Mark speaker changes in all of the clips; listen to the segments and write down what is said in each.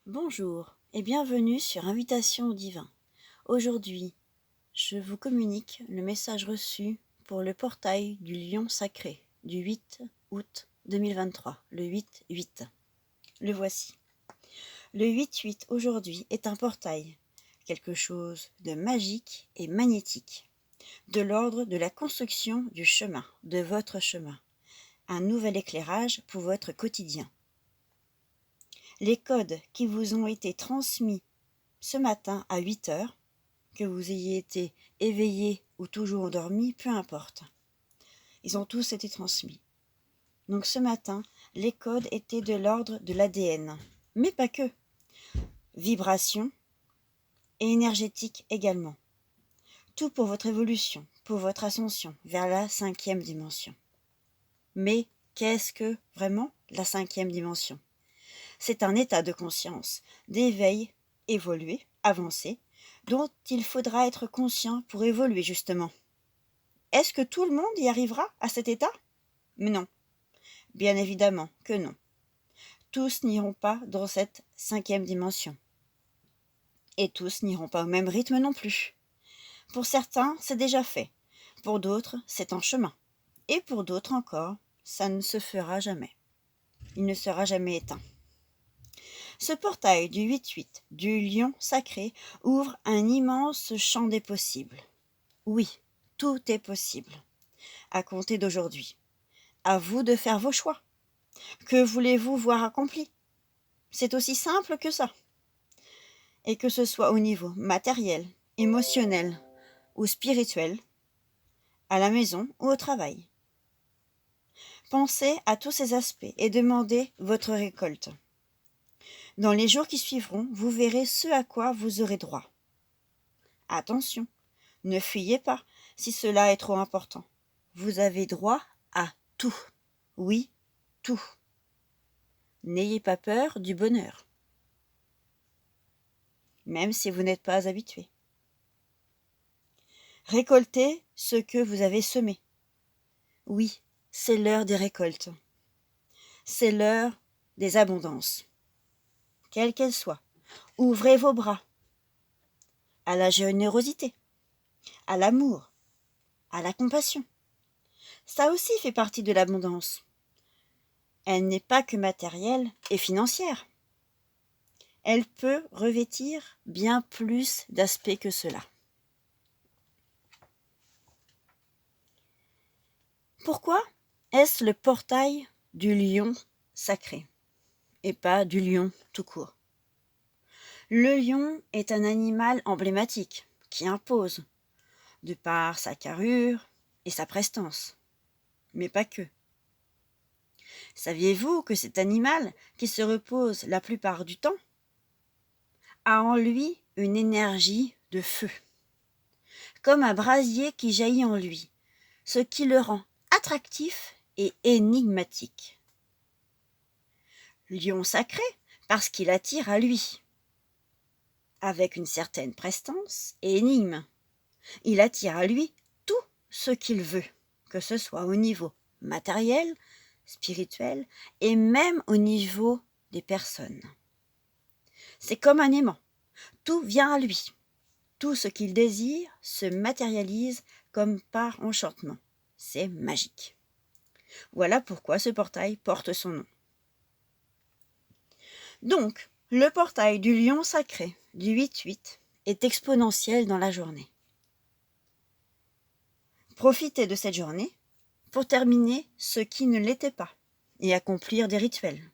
Speaker 1: Bonjour et bienvenue sur Invitation au Divin. Aujourd'hui, je vous communique le message reçu pour le portail du Lion Sacré du 8 août 2023, le 8-8. Le voici. Le 8-8 aujourd'hui est un portail, quelque chose de magique et magnétique, de l'ordre de la construction du chemin, de votre chemin, un nouvel éclairage pour votre quotidien. Les codes qui vous ont été transmis ce matin à 8 heures, que vous ayez été éveillé ou toujours endormi, peu importe. Ils ont tous été transmis. Donc ce matin, les codes étaient de l'ordre de l'ADN, mais pas que. Vibration et énergétique également. Tout pour votre évolution, pour votre ascension vers la 5e dimension. Mais qu'est-ce que vraiment la 5e dimension ? C'est un état de conscience, d'éveil, évolué, avancé, dont il faudra être conscient pour évoluer justement. Est-ce que tout le monde y arrivera à cet état ? Mais non, bien évidemment que non. Tous n'iront pas dans cette 5e dimension. Et tous n'iront pas au même rythme non plus. Pour certains, c'est déjà fait. Pour d'autres, c'est en chemin. Et pour d'autres encore, ça ne se fera jamais. Il ne sera jamais éteint. Ce portail du 8-8, du lion sacré, ouvre un immense champ des possibles. Oui, tout est possible. À compter d'aujourd'hui. À vous de faire vos choix. Que voulez-vous voir accompli ? C'est aussi simple que ça. Et que ce soit au niveau matériel, émotionnel ou spirituel, à la maison ou au travail. Pensez à tous ces aspects et demandez votre récolte. Dans les jours qui suivront, vous verrez ce à quoi vous aurez droit. Attention, ne fuyez pas si cela est trop important. Vous avez droit à tout. Oui, tout. N'ayez pas peur du bonheur, même si vous n'êtes pas habitué. Récoltez ce que vous avez semé. Oui, c'est l'heure des récoltes. C'est l'heure des abondances. Quelles qu'elles soient. Ouvrez vos bras à la générosité, à l'amour, à la compassion. Ça aussi fait partie de l'abondance. Elle n'est pas que matérielle et financière. Elle peut revêtir bien plus d'aspects que cela. Pourquoi est-ce le portail du lion sacré et pas du lion tout court ? Le lion est un animal emblématique qui impose, de par sa carrure et sa prestance. Mais pas que. Saviez-vous que cet animal, qui se repose la plupart du temps, a en lui une énergie de feu, comme un brasier qui jaillit en lui, ce qui le rend attractif et énigmatique. Lion sacré parce qu'il attire à lui, avec une certaine prestance et énigme. Il attire à lui tout ce qu'il veut, que ce soit au niveau matériel, spirituel et même au niveau des personnes. C'est comme un aimant. Tout vient à lui. Tout ce qu'il désire se matérialise comme par enchantement. C'est magique. Voilà pourquoi ce portail porte son nom. Donc, le portail du lion sacré du 8-8 est exponentiel dans la journée. Profitez de cette journée pour terminer ce qui ne l'était pas et accomplir des rituels.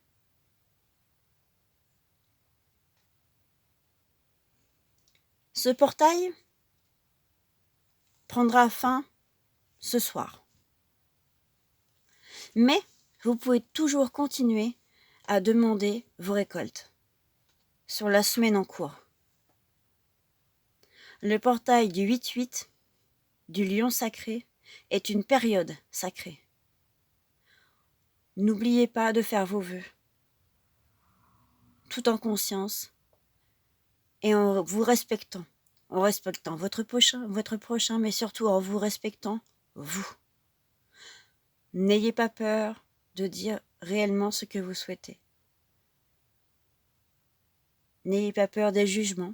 Speaker 1: Ce portail prendra fin ce soir. Mais vous pouvez toujours continuer à demander vos récoltes sur la semaine en cours. Le portail du 8-8 du lion sacré est une période sacrée. N'oubliez pas de faire vos vœux, tout en conscience et en vous respectant, votre prochain, mais surtout en vous respectant, vous. N'ayez pas peur de dire réellement ce que vous souhaitez. N'ayez pas peur des jugements,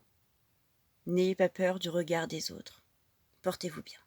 Speaker 1: n'ayez pas peur du regard des autres. Portez-vous bien.